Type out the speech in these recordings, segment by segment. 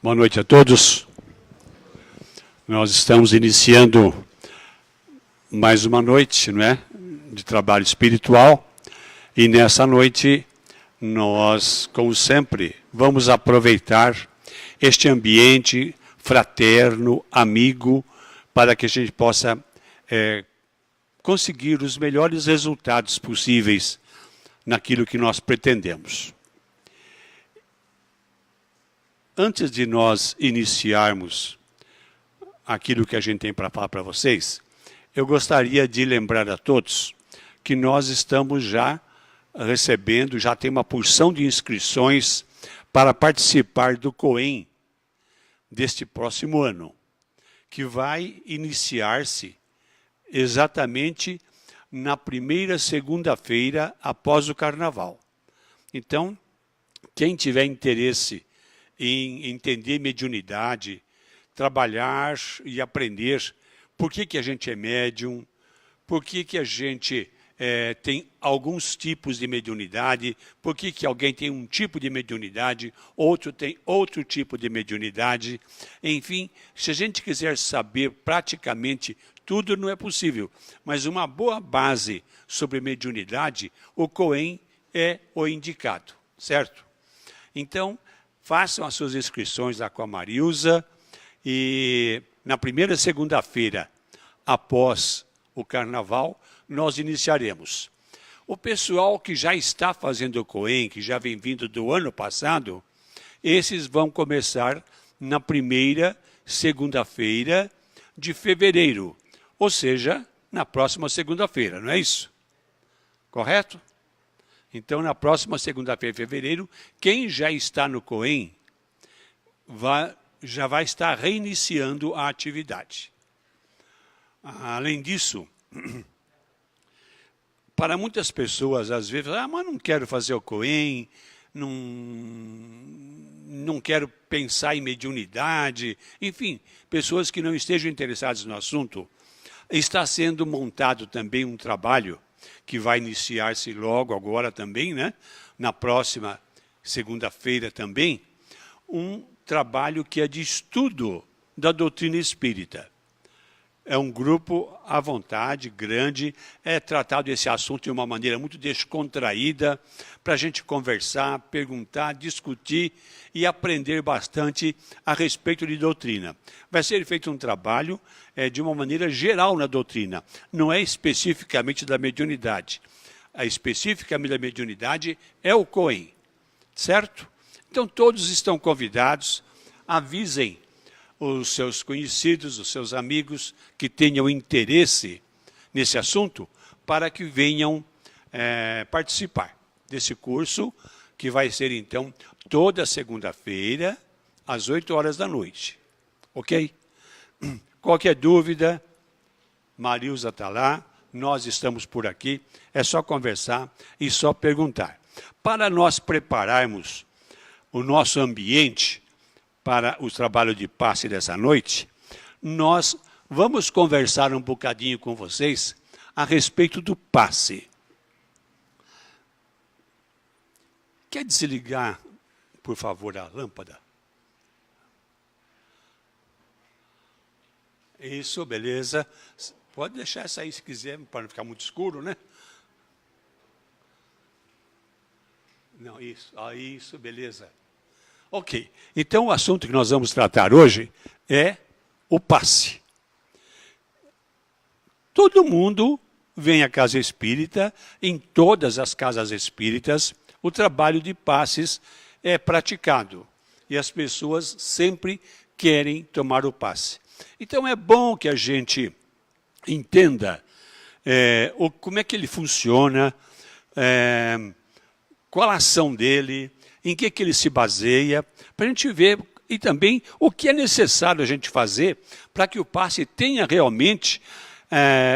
Boa noite a todos. Nós estamos iniciando mais uma noite, não é, de trabalho espiritual. E nessa noite, nós, como sempre, vamos aproveitar este ambiente fraterno, amigo, para que a gente possa conseguir os melhores resultados possíveis naquilo que nós pretendemos. Antes de nós iniciarmos aquilo que a gente tem para falar para vocês, eu gostaria de lembrar a todos que nós estamos já recebendo, já tem uma porção de inscrições para participar do COEM deste próximo ano, que vai iniciar-se exatamente na primeira segunda-feira após o Carnaval. Então, quem tiver interesse em entender mediunidade, trabalhar e aprender por que a gente é médium, por que a gente tem alguns tipos de mediunidade, por que alguém tem um tipo de mediunidade, outro tem outro tipo de mediunidade. Enfim, se a gente quiser saber praticamente tudo, não é possível. Mas uma boa base sobre mediunidade, o COEM é o indicado, certo? Então, façam as suas inscrições lá com a Marilza e na primeira segunda-feira, após o Carnaval, nós iniciaremos. O pessoal que já está fazendo o COEM, que já vem vindo do ano passado, esses vão começar na primeira segunda-feira de fevereiro, ou seja, na próxima segunda-feira, não é isso? Correto? Então, na próxima segunda-feira de fevereiro, quem já está no COEM já vai estar reiniciando a atividade. Além disso, para muitas pessoas, às vezes, mas não quero fazer o COEM, não quero pensar em mediunidade, enfim, pessoas que não estejam interessadas no assunto, está sendo montado também um trabalho que vai iniciar-se logo agora também, né? Na próxima segunda-feira também, um trabalho que é de estudo da doutrina espírita. É um grupo à vontade, grande, é tratado esse assunto de uma maneira muito descontraída, para a gente conversar, perguntar, discutir e aprender bastante a respeito de doutrina. Vai ser feito um trabalho de uma maneira geral na doutrina, não é especificamente da mediunidade. A especificamente da mediunidade é o COEM, certo? Então todos estão convidados, avisem os seus conhecidos, os seus amigos que tenham interesse nesse assunto, para que venham participar desse curso, que vai ser, então, toda segunda-feira, às 8 horas da noite. Ok? Qualquer dúvida, Marilza está lá, nós estamos por aqui, é só conversar e só perguntar. Para nós prepararmos o nosso ambiente para o trabalho de passe dessa noite, nós vamos conversar um bocadinho com vocês a respeito do passe. Quer desligar, por favor, a lâmpada? Isso, beleza. Pode deixar essa aí se quiser, para não ficar muito escuro, né? Não, isso, beleza. Ok, então o assunto que nós vamos tratar hoje é o passe. Todo mundo vem à casa espírita, em todas as casas espíritas, o trabalho de passes é praticado. E as pessoas sempre querem tomar o passe. Então é bom que a gente entenda como é que ele funciona, qual a ação dele, em que ele se baseia, para a gente ver e também o que é necessário a gente fazer para que o passe tenha realmente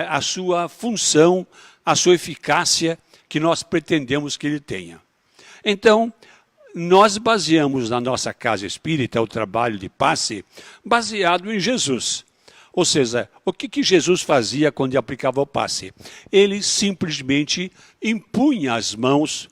a sua função, a sua eficácia que nós pretendemos que ele tenha. Então, nós baseamos na nossa casa espírita o trabalho de passe baseado em Jesus. Ou seja, o que Jesus fazia quando aplicava o passe? Ele simplesmente impunha as mãos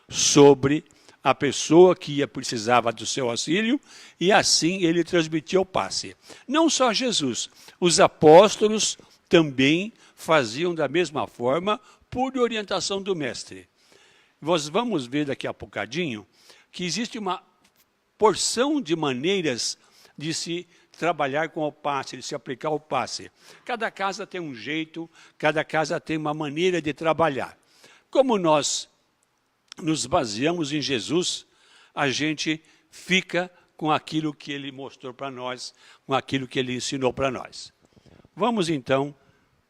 sobre a pessoa que precisava do seu auxílio, e assim ele transmitia o passe. Não só Jesus, os apóstolos também faziam da mesma forma, por orientação do mestre. Nós vamos ver daqui a pouquinho que existe uma porção de maneiras de se trabalhar com o passe, de se aplicar o passe. Cada casa tem um jeito, cada casa tem uma maneira de trabalhar. Como nós nos baseamos em Jesus, a gente fica com aquilo que ele mostrou para nós, com aquilo que ele ensinou para nós. Vamos então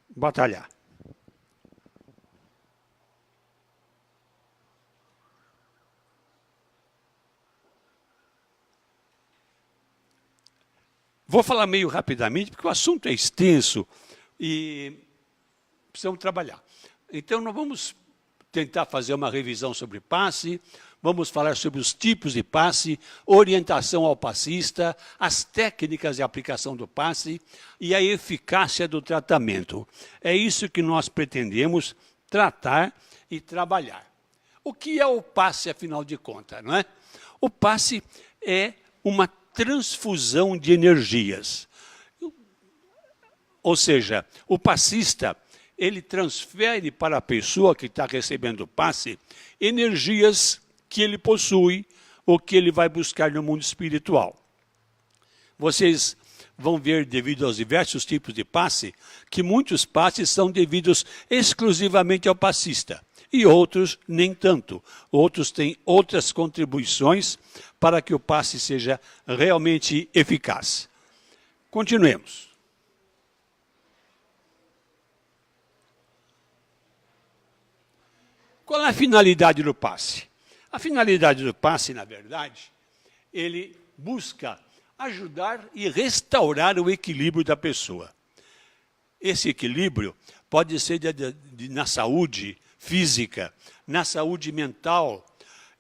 batalhar. Vou falar meio rapidamente, porque o assunto é extenso e precisamos trabalhar. Então, nós vamos tentar fazer uma revisão sobre passe, vamos falar sobre os tipos de passe, orientação ao passista, as técnicas de aplicação do passe e a eficácia do tratamento. É isso que nós pretendemos tratar e trabalhar. O que é o passe, afinal de contas, não é? O passe é uma transfusão de energias. Ou seja, o passista, ele transfere para a pessoa que está recebendo o passe energias que ele possui ou que ele vai buscar no mundo espiritual. Vocês vão ver, devido aos diversos tipos de passe, que muitos passes são devidos exclusivamente ao passista. E outros nem tanto. Outros têm outras contribuições para que o passe seja realmente eficaz. Continuemos. Qual é a finalidade do passe? A finalidade do passe, na verdade, ele busca ajudar e restaurar o equilíbrio da pessoa. Esse equilíbrio pode ser na saúde física, na saúde mental,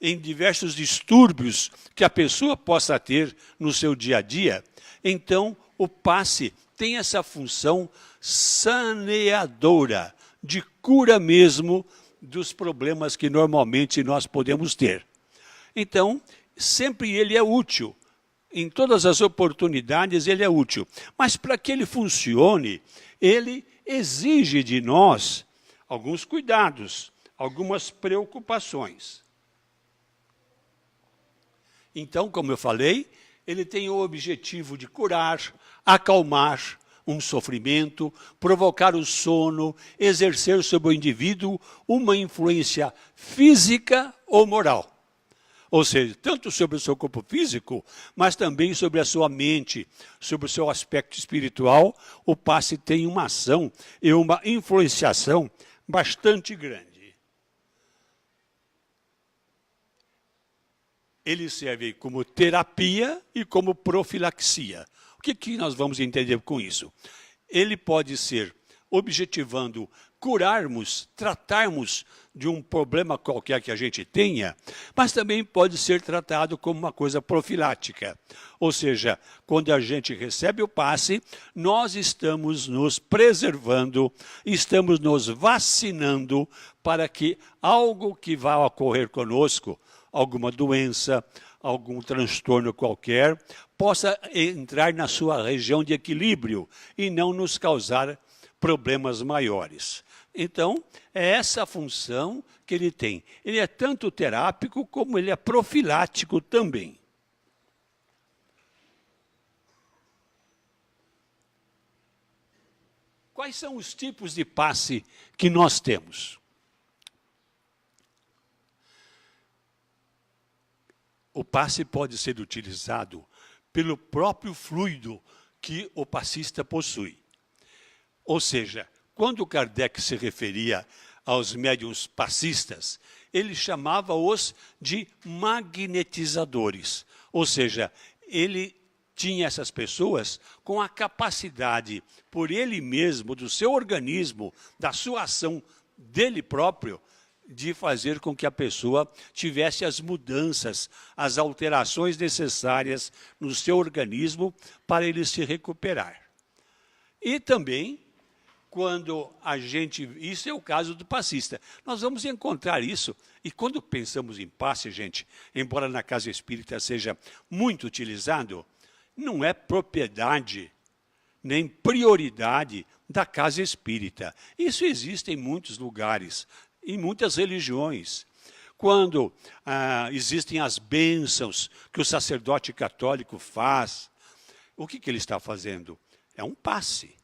em diversos distúrbios que a pessoa possa ter no seu dia a dia. Então, o passe tem essa função saneadora, de cura mesmo dos problemas que normalmente nós podemos ter. Então, sempre ele é útil. Em todas as oportunidades ele é útil. Mas para que ele funcione, ele exige de nós alguns cuidados, algumas preocupações. Então, como eu falei, ele tem o objetivo de curar, acalmar um sofrimento, provocar o sono, exercer sobre o indivíduo uma influência física ou moral. Ou seja, tanto sobre o seu corpo físico, mas também sobre a sua mente, sobre o seu aspecto espiritual, o passe tem uma ação e uma influenciação bastante grande. Ele serve como terapia e como profilaxia. O que nós vamos entender com isso? Ele pode ser objetivando curarmos, tratarmos de um problema qualquer que a gente tenha, mas também pode ser tratado como uma coisa profilática. Ou seja, quando a gente recebe o passe, nós estamos nos preservando, estamos nos vacinando para que algo que vá ocorrer conosco, alguma doença, algum transtorno qualquer, possa entrar na sua região de equilíbrio e não nos causar problemas maiores. Então, é essa a função que ele tem. Ele é tanto terápico como ele é profilático também. Quais são os tipos de passe que nós temos? O passe pode ser utilizado pelo próprio fluido que o passista possui. Ou seja, quando Kardec se referia aos médiuns passistas, ele chamava-os de magnetizadores. Ou seja, ele tinha essas pessoas com a capacidade, por ele mesmo, do seu organismo, da sua ação dele próprio, de fazer com que a pessoa tivesse as mudanças, as alterações necessárias no seu organismo para ele se recuperar. E também, quando a gente... Isso é o caso do passista. Nós vamos encontrar isso. E quando pensamos em passe, gente, embora na casa espírita seja muito utilizado, não é propriedade nem prioridade da casa espírita. Isso existe em muitos lugares, em muitas religiões. Quando existem as bênçãos que o sacerdote católico faz, o que ele está fazendo? É um passe.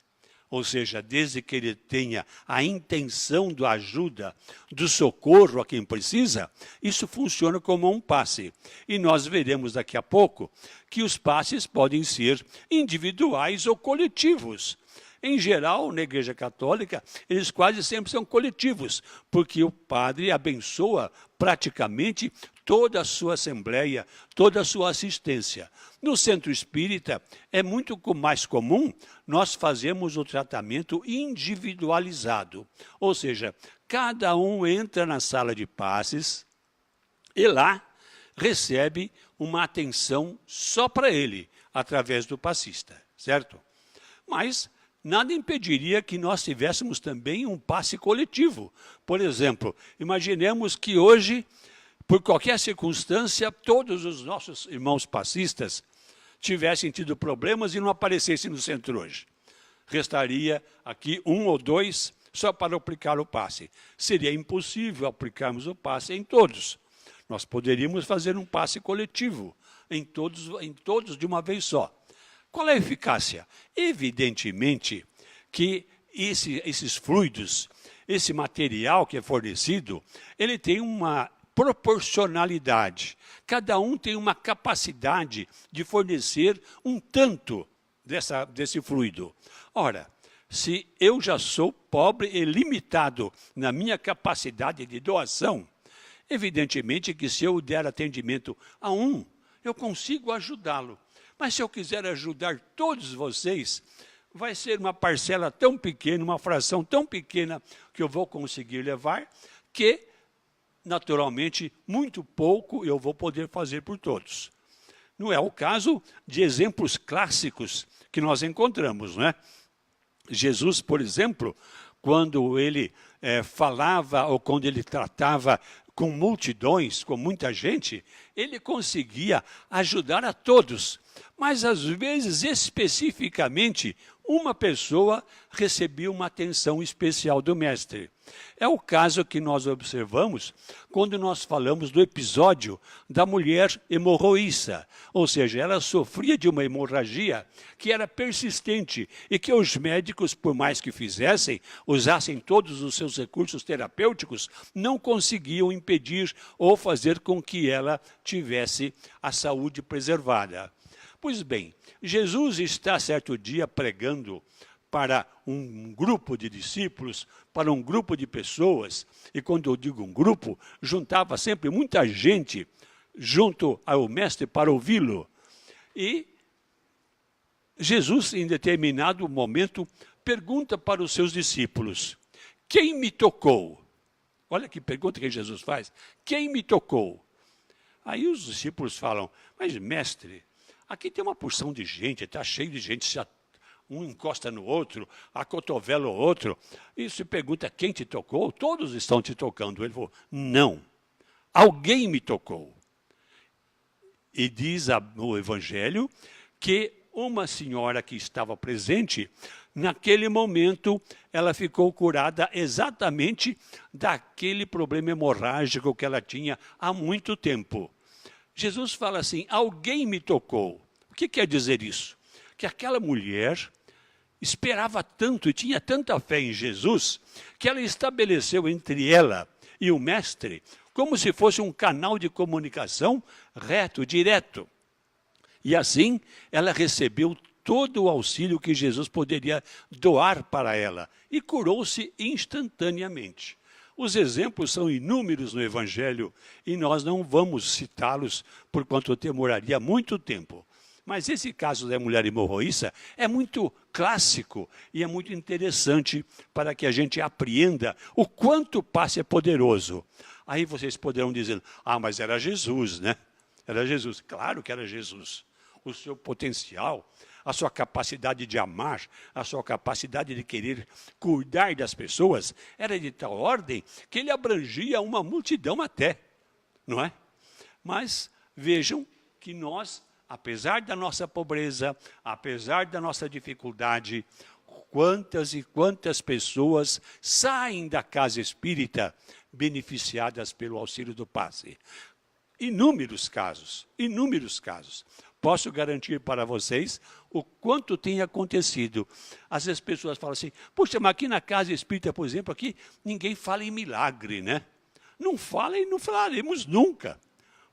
Ou seja, desde que ele tenha a intenção da ajuda, do socorro a quem precisa, isso funciona como um passe. E nós veremos daqui a pouco que os passes podem ser individuais ou coletivos. Em geral, na Igreja Católica, eles quase sempre são coletivos, porque o padre abençoa praticamente toda a sua assembleia, toda a sua assistência. No centro espírita, é muito mais comum nós fazermos o tratamento individualizado. Ou seja, cada um entra na sala de passes e lá recebe uma atenção só para ele, através do passista, certo? Mas nada impediria que nós tivéssemos também um passe coletivo. Por exemplo, imaginemos que hoje, por qualquer circunstância, todos os nossos irmãos passistas tivessem tido problemas e não aparecessem no centro hoje. Restaria aqui 1 ou 2 só para aplicar o passe. Seria impossível aplicarmos o passe em todos. Nós poderíamos fazer um passe coletivo em todos de uma vez só. Qual é a eficácia? Evidentemente que esses fluidos, esse material que é fornecido, ele tem uma proporcionalidade. Cada um tem uma capacidade de fornecer um tanto desse fluido. Ora, se eu já sou pobre e limitado na minha capacidade de doação, evidentemente que se eu der atendimento a um, eu consigo ajudá-lo. Mas se eu quiser ajudar todos vocês, vai ser uma parcela tão pequena, uma fração tão pequena que eu vou conseguir levar, que, naturalmente, muito pouco eu vou poder fazer por todos. Não é o caso de exemplos clássicos que nós encontramos, não é? Jesus, por exemplo, quando ele falava ou quando ele tratava com multidões, com muita gente, ele conseguia ajudar a todos. Mas, às vezes, especificamente, uma pessoa recebia uma atenção especial do mestre. É o caso que nós observamos quando nós falamos do episódio da mulher hemorroíça. Ou seja, ela sofria de uma hemorragia que era persistente e que os médicos, por mais que fizessem, usassem todos os seus recursos terapêuticos, não conseguiam impedir ou fazer com que ela tivesse a saúde preservada. Pois bem, Jesus está certo dia pregando para um grupo de discípulos, para um grupo de pessoas, e quando eu digo um grupo, juntava sempre muita gente junto ao mestre para ouvi-lo. E Jesus, em determinado momento, pergunta para os seus discípulos: quem me tocou? Olha que pergunta que Jesus faz: quem me tocou? Aí os discípulos falam: mas mestre, aqui tem uma porção de gente, está cheio de gente, um encosta no outro, acotovela o outro, e se pergunta quem te tocou, todos estão te tocando. Ele falou: não, alguém me tocou. E diz o Evangelho que uma senhora que estava presente, naquele momento, ela ficou curada exatamente daquele problema hemorrágico que ela tinha há muito tempo. Jesus fala assim: alguém me tocou. O que quer dizer isso? Que aquela mulher esperava tanto e tinha tanta fé em Jesus, que ela estabeleceu entre ela e o mestre como se fosse um canal de comunicação reto, direto. E assim, ela recebeu todo o auxílio que Jesus poderia doar para ela e curou-se instantaneamente. Os exemplos são inúmeros no Evangelho e nós não vamos citá-los por quanto demoraria muito tempo. Mas esse caso da mulher hemorroíça é muito clássico e é muito interessante para que a gente apreenda o quanto o passe é poderoso. Aí vocês poderão dizer: ah, mas era Jesus, né? Era Jesus. Claro que era Jesus. o seu potencial, a sua capacidade de amar, a sua capacidade de querer cuidar das pessoas, era de tal ordem que ele abrangia uma multidão até, não é? Mas vejam que nós, apesar da nossa pobreza, apesar da nossa dificuldade, quantas e quantas pessoas saem da casa espírita beneficiadas pelo auxílio do passe. Inúmeros casos, inúmeros casos. Posso garantir para vocês o quanto tem acontecido. Às vezes as pessoas falam assim, puxa, mas aqui na casa espírita, por exemplo, aqui ninguém fala em milagre, né? Não fala e não falaremos nunca.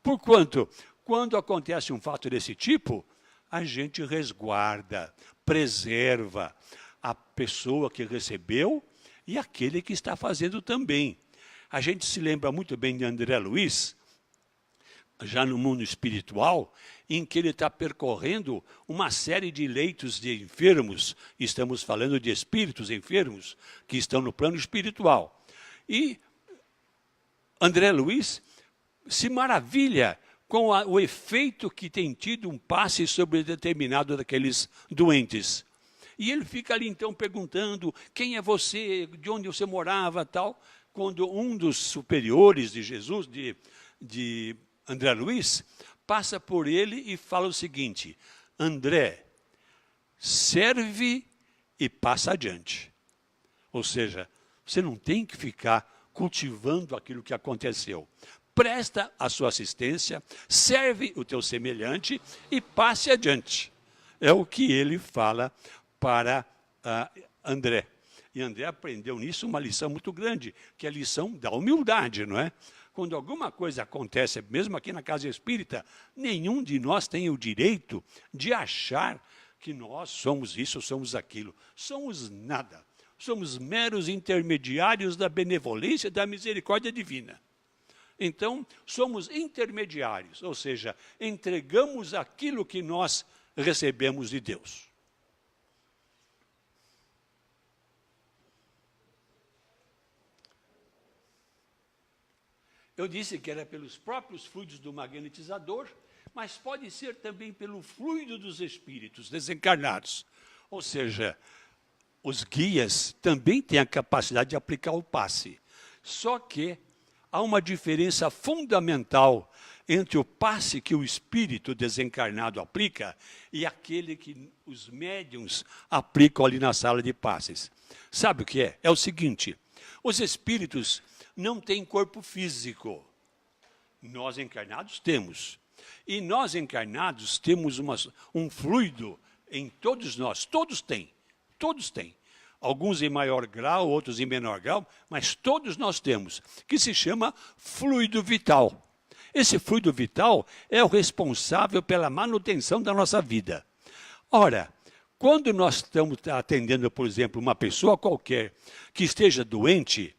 Porquanto, quando acontece um fato desse tipo, a gente resguarda, preserva a pessoa que recebeu e aquele que está fazendo também. A gente se lembra muito bem de André Luiz, já no mundo espiritual, em que ele está percorrendo uma série de leitos de enfermos, estamos falando de espíritos enfermos, que estão no plano espiritual. E André Luiz se maravilha com o efeito que tem tido um passe sobre determinado daqueles doentes. E ele fica ali então perguntando, quem é você, de onde você morava, tal, quando um dos superiores de Jesus, de André Luiz, passa por ele e fala o seguinte, André, serve e passa adiante. Ou seja, você não tem que ficar cultivando aquilo que aconteceu. Presta a sua assistência, serve o teu semelhante e passe adiante. É o que ele fala para André. E André aprendeu nisso uma lição muito grande, que é a lição da humildade, não é? Quando alguma coisa acontece, mesmo aqui na casa espírita, nenhum de nós tem o direito de achar que nós somos isso, somos aquilo. Somos nada. Somos meros intermediários da benevolência e da misericórdia divina. Então, somos intermediários, ou seja, entregamos aquilo que nós recebemos de Deus. Eu disse que era pelos próprios fluidos do magnetizador, mas pode ser também pelo fluido dos espíritos desencarnados. Ou seja, os guias também têm a capacidade de aplicar o passe. Só que há uma diferença fundamental entre o passe que o espírito desencarnado aplica e aquele que os médiuns aplicam ali na sala de passes. Sabe o que é? É o seguinte, os espíritos não têm corpo físico. Nós encarnados temos. E nós encarnados temos um fluido em todos nós. Todos têm. Todos têm. Alguns em maior grau, outros em menor grau, mas todos nós temos, que se chama fluido vital. Esse fluido vital é o responsável pela manutenção da nossa vida. Ora, quando nós estamos atendendo, por exemplo, uma pessoa qualquer que esteja doente,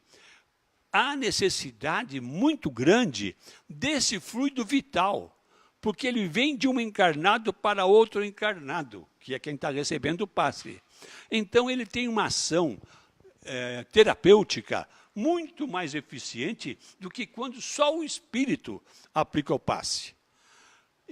há necessidade muito grande desse fluido vital, porque ele vem de um encarnado para outro encarnado, que é quem está recebendo o passe. Então, ele tem uma ação terapêutica muito mais eficiente do que quando só o espírito aplica o passe.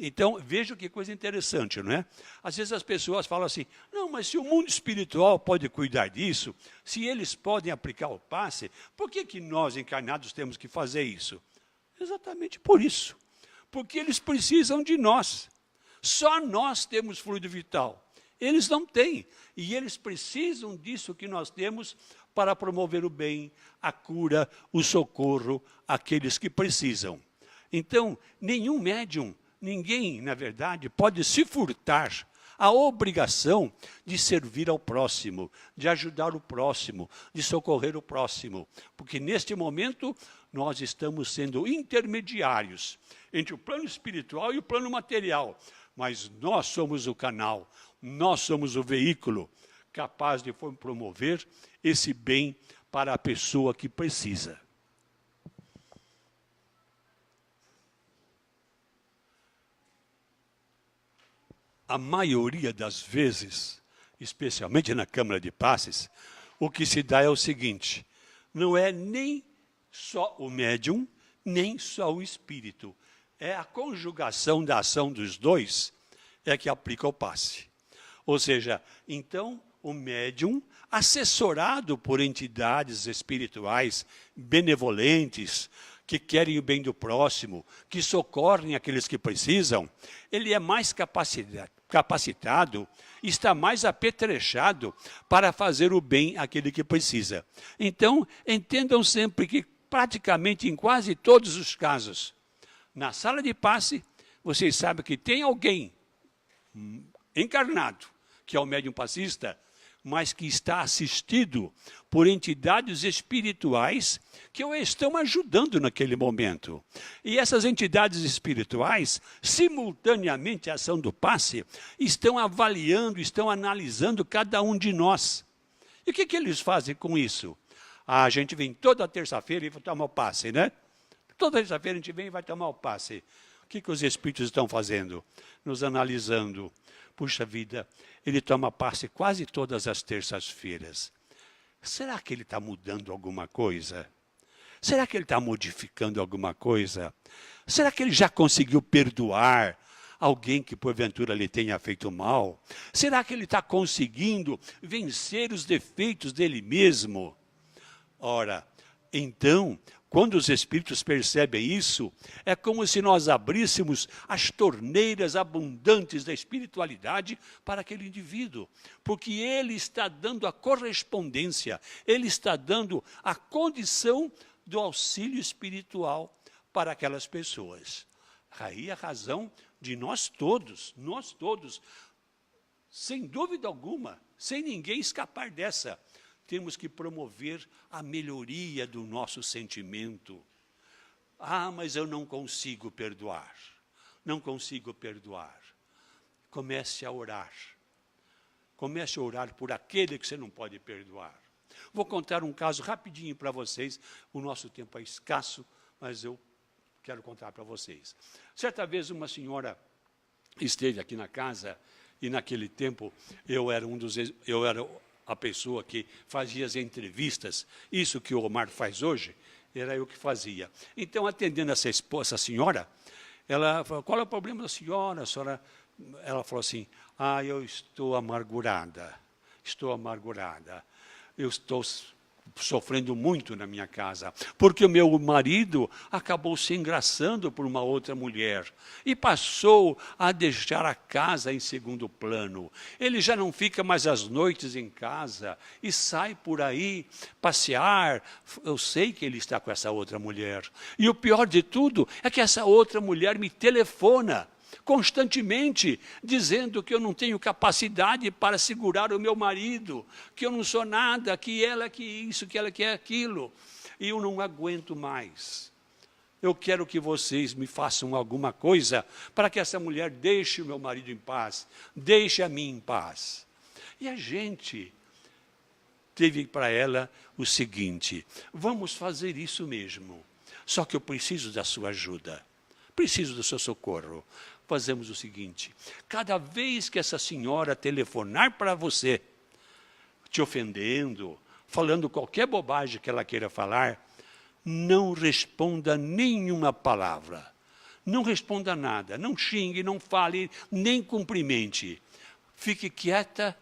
Então, veja que coisa interessante, não é? Às vezes as pessoas falam assim, não, mas se o mundo espiritual pode cuidar disso, se eles podem aplicar o passe, por que nós encarnados temos que fazer isso? Exatamente por isso. Porque eles precisam de nós. Só nós temos fluido vital. Eles não têm. E eles precisam disso que nós temos para promover o bem, a cura, o socorro àqueles que precisam. Então, nenhum médium, ninguém, na verdade, pode se furtar a obrigação de servir ao próximo, de ajudar o próximo, de socorrer o próximo. Porque, neste momento, nós estamos sendo intermediários entre o plano espiritual e o plano material. Mas nós somos o canal, nós somos o veículo capaz de promover esse bem para a pessoa que precisa. A maioria das vezes, especialmente na Câmara de Passes, o que se dá é o seguinte, não é nem só o médium, nem só o espírito. É a conjugação da ação dos dois, é que aplica o passe. Ou seja, então o médium, assessorado por entidades espirituais benevolentes, que querem o bem do próximo, que socorrem aqueles que precisam, ele é mais capacitado, está mais apetrechado para fazer o bem àquele que precisa. Então, entendam sempre que praticamente em quase todos os casos, na sala de passe, vocês sabem que tem alguém encarnado, que é o médium passista, mas que está assistido por entidades espirituais que o estão ajudando naquele momento. E essas entidades espirituais, simultaneamente à ação do passe, estão avaliando, estão analisando cada um de nós. E o que eles fazem com isso? A gente vem toda terça-feira e vai tomar o passe, né? Toda terça-feira a gente vem e vai tomar o passe. O que os espíritos estão fazendo? Nos analisando. Puxa vida, ele toma passe quase todas as terças-feiras. Será que ele está mudando alguma coisa? Será que ele está modificando alguma coisa? Será que ele já conseguiu perdoar alguém que porventura lhe tenha feito mal? Será que ele está conseguindo vencer os defeitos dele mesmo? Ora, então, quando os espíritos percebem isso, é como se nós abríssemos as torneiras abundantes da espiritualidade para aquele indivíduo, porque ele está dando a correspondência, ele está dando a condição do auxílio espiritual para aquelas pessoas. Aí a razão de nós todos, sem dúvida alguma, sem ninguém escapar dessa, temos que promover a melhoria do nosso sentimento. Ah, mas eu não consigo perdoar. Não consigo perdoar. Comece a orar. Comece a orar por aquele que você não pode perdoar. Vou contar um caso rapidinho para vocês. O nosso tempo é escasso, mas eu quero contar para vocês. Certa vez uma senhora esteve aqui na casa e naquele tempo eu era a pessoa que fazia as entrevistas, isso que o Omar faz hoje, era eu que fazia. Então, atendendo essa senhora, ela falou, qual é o problema da senhora? Ela falou assim, eu estou amargurada, eu estou sofrendo muito na minha casa, porque o meu marido acabou se engraçando por uma outra mulher e passou a deixar a casa em segundo plano. Ele já não fica mais às noites em casa e sai por aí passear. Eu sei que ele está com essa outra mulher. E o pior de tudo é que essa outra mulher me telefona constantemente, dizendo que eu não tenho capacidade para segurar o meu marido, que eu não sou nada, que ela que isso, que ela que é aquilo, e eu não aguento mais. Eu quero que vocês me façam alguma coisa para que essa mulher deixe o meu marido em paz, deixe a mim em paz. E a gente teve para ela o seguinte, vamos fazer isso mesmo, só que eu preciso da sua ajuda, preciso do seu socorro. Fazemos o seguinte, cada vez que essa senhora telefonar para você, te ofendendo, falando qualquer bobagem que ela queira falar, não responda nenhuma palavra, não responda nada, não xingue, não fale, nem cumprimente. Fique quieta,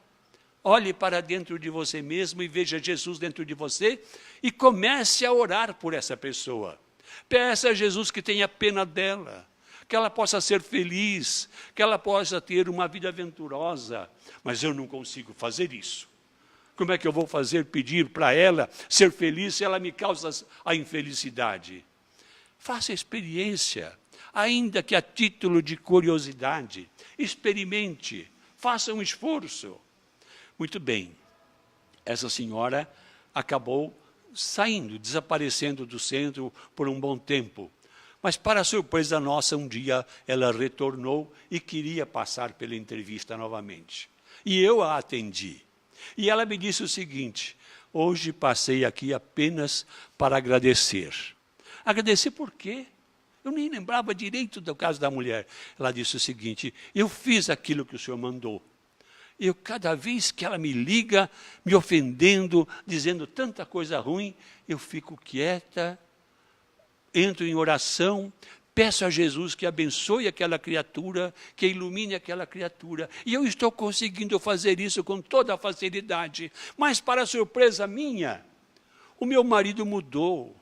olhe para dentro de você mesmo e veja Jesus dentro de você e comece a orar por essa pessoa. Peça a Jesus que tenha pena dela, que ela possa ser feliz, que ela possa ter uma vida aventurosa. Mas eu não consigo fazer isso. Como é que eu vou pedir para ela ser feliz se ela me causa a infelicidade? Faça a experiência, ainda que a título de curiosidade. Experimente, faça um esforço. Muito bem, essa senhora acabou saindo, desaparecendo do centro por um bom tempo. Mas, para surpresa nossa, um dia ela retornou e queria passar pela entrevista novamente. E eu a atendi. E ela me disse o seguinte, hoje passei aqui apenas para agradecer. Agradecer por quê? Eu nem lembrava direito do caso da mulher. Ela disse o seguinte, eu fiz aquilo que o senhor mandou. Eu, cada vez que ela me liga, me ofendendo, dizendo tanta coisa ruim, eu fico quieta, entro em oração, peço a Jesus que abençoe aquela criatura, que ilumine aquela criatura. E eu estou conseguindo fazer isso com toda a facilidade. Mas, para surpresa minha, o meu marido mudou.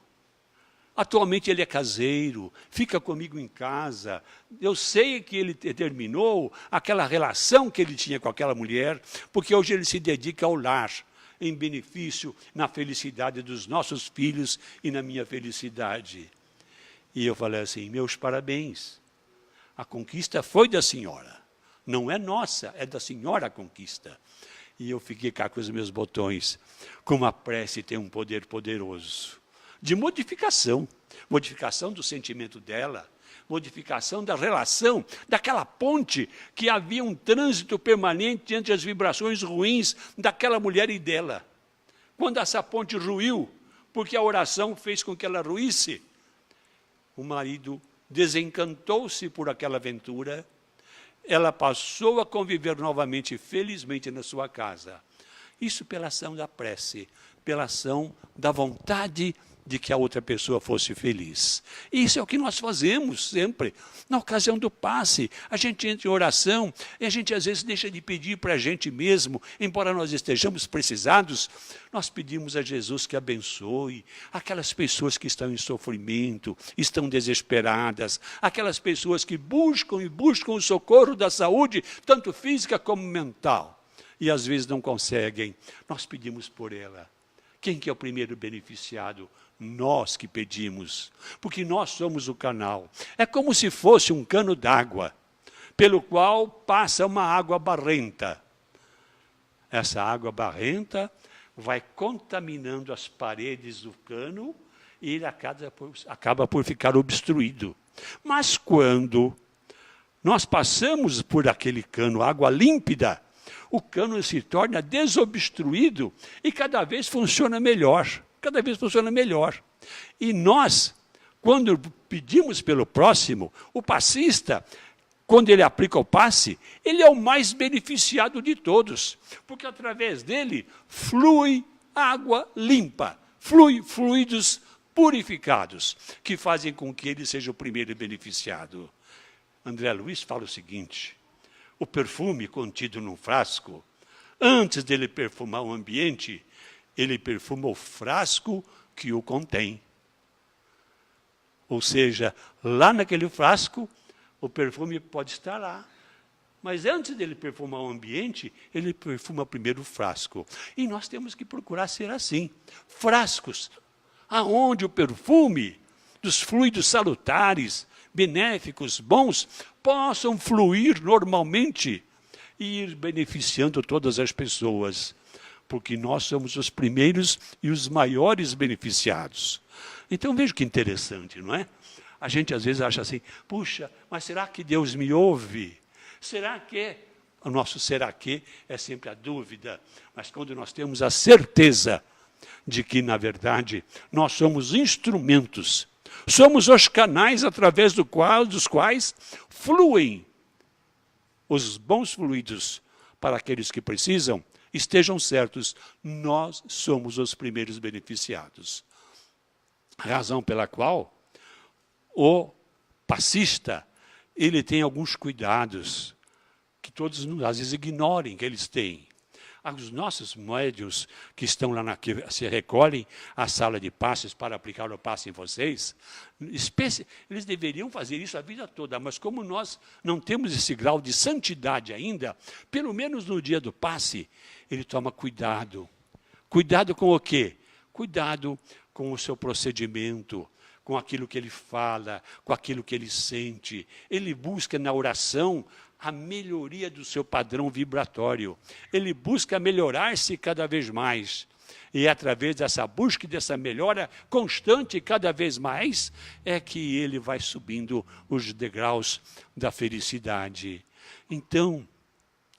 Atualmente ele é caseiro, fica comigo em casa. Eu sei que ele terminou aquela relação que ele tinha com aquela mulher, porque hoje ele se dedica ao lar, em benefício, na felicidade dos nossos filhos e na minha felicidade. E eu falei assim, meus parabéns, a conquista foi da senhora, não é nossa, é da senhora a conquista. E eu fiquei cá com os meus botões, como a prece tem um poder poderoso, de modificação do sentimento dela, modificação da relação, daquela ponte que havia um trânsito permanente entre as vibrações ruins daquela mulher e dela. Quando essa ponte ruiu, porque a oração fez com que ela ruísse, o marido desencantou-se por aquela aventura, ela passou a conviver novamente, felizmente, na sua casa. Isso pela ação da prece, pela ação da vontade de que a outra pessoa fosse feliz. Isso é o que nós fazemos sempre. Na ocasião do passe, a gente entra em oração e a gente às vezes deixa de pedir para a gente mesmo, embora nós estejamos precisados, nós pedimos a Jesus que abençoe aquelas pessoas que estão em sofrimento, estão desesperadas, aquelas pessoas que buscam o socorro da saúde, tanto física como mental, e às vezes não conseguem. Nós pedimos por ela. Quem que é o primeiro beneficiado? Nós que pedimos, porque nós somos o canal. É como se fosse um cano d'água, pelo qual passa uma água barrenta. Essa água barrenta vai contaminando as paredes do cano e ele acaba por ficar obstruído. Mas quando nós passamos por aquele cano, água límpida, o cano se torna desobstruído e cada vez funciona melhor. Cada vez funciona melhor. E nós, quando pedimos pelo próximo, o passista, quando ele aplica o passe, ele é o mais beneficiado de todos, porque através dele flui água limpa, flui fluidos purificados, que fazem com que ele seja o primeiro beneficiado. André Luiz fala o seguinte, o perfume contido num frasco, antes dele perfumar o ambiente, ele perfuma o frasco que o contém. Ou seja, lá naquele frasco, o perfume pode estar lá. Mas antes dele perfumar o ambiente, ele perfuma primeiro o frasco. E nós temos que procurar ser assim. Frascos, aonde o perfume dos fluidos salutares, benéficos, bons, possam fluir normalmente e ir beneficiando todas as pessoas. Porque nós somos os primeiros e os maiores beneficiados. Então, veja que interessante, não é? A gente às vezes acha assim, puxa, mas será que Deus me ouve? Será que? O nosso será que é sempre a dúvida. Mas quando nós temos a certeza de que, na verdade, nós somos instrumentos, somos os canais através dos quais fluem os bons fluidos para aqueles que precisam, estejam certos, nós somos os primeiros beneficiados. Razão pela qual o passista, ele tem alguns cuidados que todos às vezes ignorem que eles têm. Os nossos médiuns que estão lá, que se recolhem à sala de passes para aplicar o passe em vocês, eles deveriam fazer isso a vida toda, mas como nós não temos esse grau de santidade ainda, pelo menos no dia do passe, ele toma cuidado. Cuidado com o quê? Cuidado com o seu procedimento, com aquilo que ele fala, com aquilo que ele sente. Ele busca na oração a melhoria do seu padrão vibratório. Ele busca melhorar-se cada vez mais. E é através dessa busca e dessa melhora constante cada vez mais, é que ele vai subindo os degraus da felicidade. Então,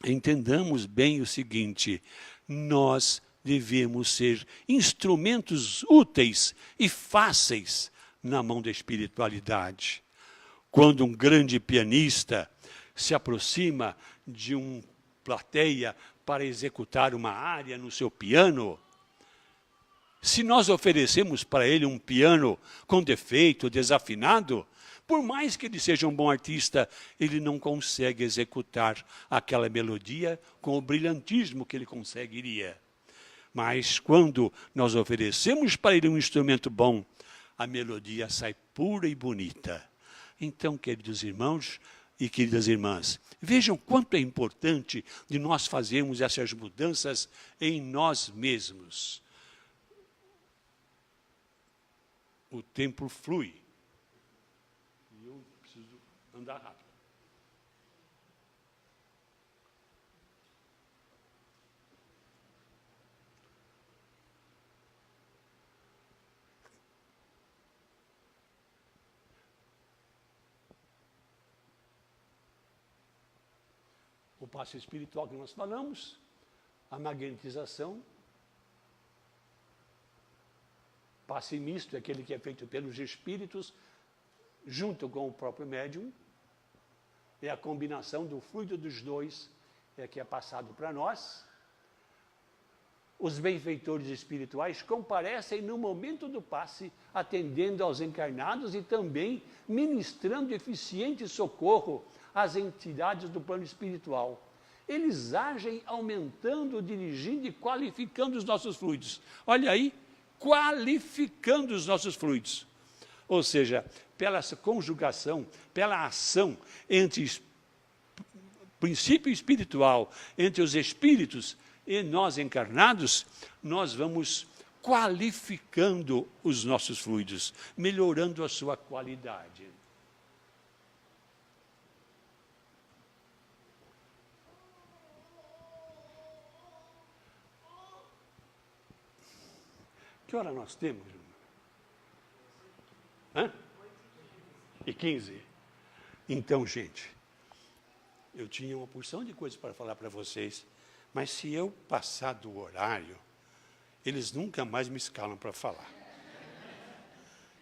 entendamos bem o seguinte, nós devemos ser instrumentos úteis e fáceis na mão da espiritualidade. Quando um grande pianista se aproxima de uma plateia para executar uma área no seu piano, se nós oferecemos para ele um piano com defeito, desafinado, Por mais que ele seja um bom artista, ele não consegue executar aquela melodia com o brilhantismo que ele conseguiria. Mas quando nós oferecemos para ele um instrumento bom, a melodia sai pura e bonita. Então, queridos irmãos e queridas irmãs, vejam quanto é importante de nós fazermos essas mudanças em nós mesmos. O tempo flui. E eu preciso andar rápido. O passe espiritual que nós falamos, a magnetização, passe misto, aquele que é feito pelos espíritos, junto com o próprio médium, é a combinação do fluido dos dois, que é passado para nós. Os benfeitores espirituais comparecem no momento do passe, atendendo aos encarnados e também ministrando eficiente socorro às entidades do plano espiritual. Eles agem aumentando, dirigindo e qualificando os nossos fluidos. Olha aí, qualificando os nossos fluidos. Ou seja, pela conjugação, pela ação entre princípio espiritual, entre os espíritos e nós encarnados, nós vamos qualificando os nossos fluidos, melhorando a sua qualidade. Que hora nós temos? Hã? E 15. Então, gente, eu tinha uma porção de coisas para falar para vocês, mas se eu passar do horário, eles nunca mais me escalam para falar.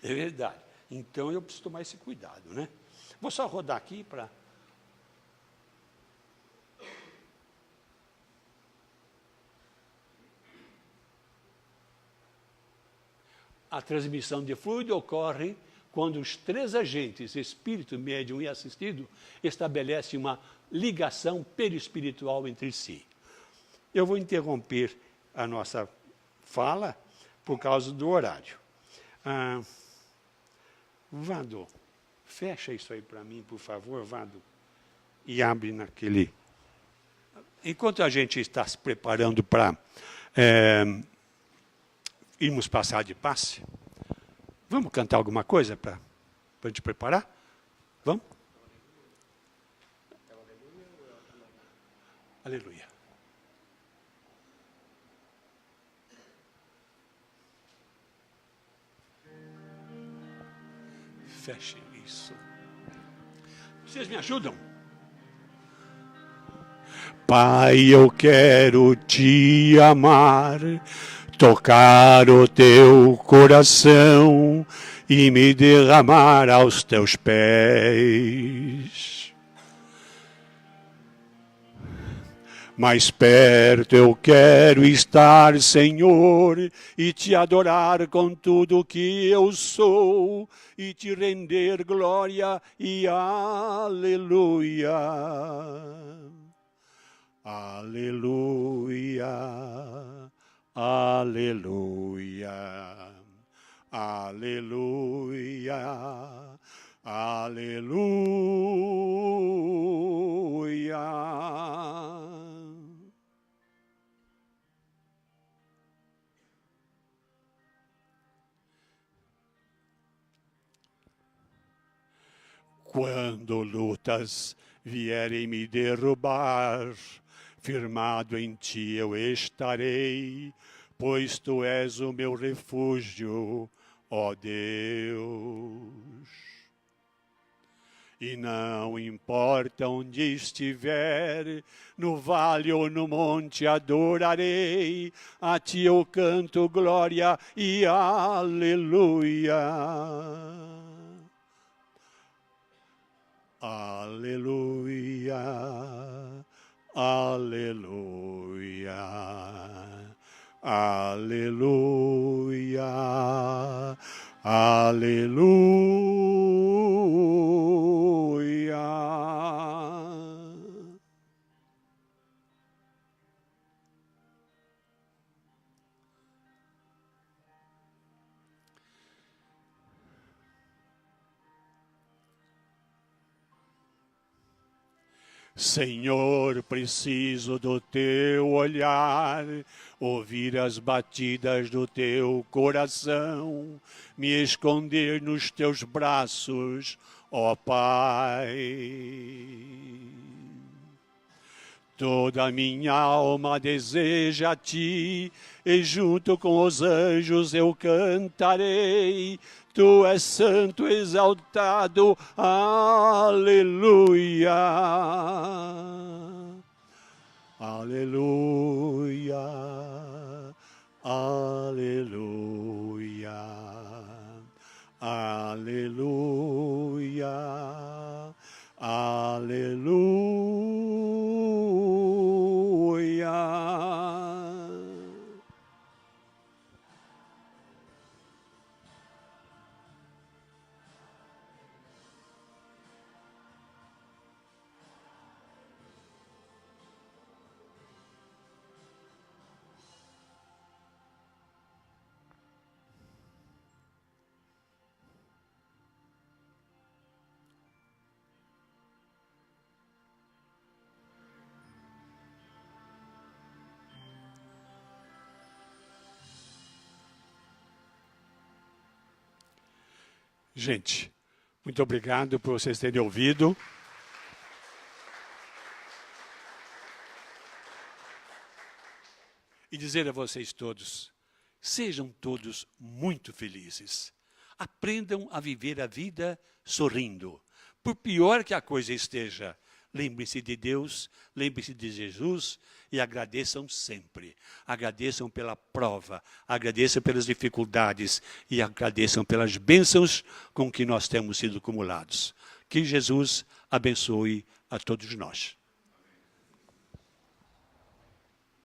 É verdade. Então, eu preciso tomar esse cuidado, né? Vou só rodar aqui para... A transmissão de fluido ocorre quando os três agentes, espírito, médium e assistido, estabelecem uma ligação perispiritual entre si. Eu vou interromper a nossa fala por causa do horário. Vado, fecha isso aí para mim, por favor, Vado, e abre naquele... Enquanto a gente está se preparando para... irmos passar de passe, vamos cantar alguma coisa para a gente preparar? Vamos? Aleluia. Feche isso. Vocês me ajudam? Pai, eu quero te amar, tocar o teu coração e me derramar aos teus pés. Mais perto eu quero estar, Senhor, e te adorar com tudo que eu sou, e te render glória e aleluia. Aleluia. Aleluia, aleluia, aleluia. Quando lutas vierem me derrubar, firmado em ti eu estarei, pois tu és o meu refúgio, ó Deus. E não importa onde estiver, no vale ou no monte adorarei, a ti eu canto glória e aleluia. Aleluia, aleluia, aleluia, aleluia. Senhor, preciso do teu olhar, ouvir as batidas do teu coração, me esconder nos teus braços, ó Pai. Toda a minha alma deseja a ti, e junto com os anjos eu cantarei. Tu és santo, exaltado, aleluia. Aleluia, aleluia, aleluia, aleluia. Gente, muito obrigado por vocês terem ouvido. E dizer a vocês todos, sejam todos muito felizes. Aprendam a viver a vida sorrindo. Por pior que a coisa esteja, lembre-se de Deus, lembre-se de Jesus e agradeçam sempre. Agradeçam pela prova, agradeçam pelas dificuldades e agradeçam pelas bênçãos com que nós temos sido acumulados. Que Jesus abençoe a todos nós.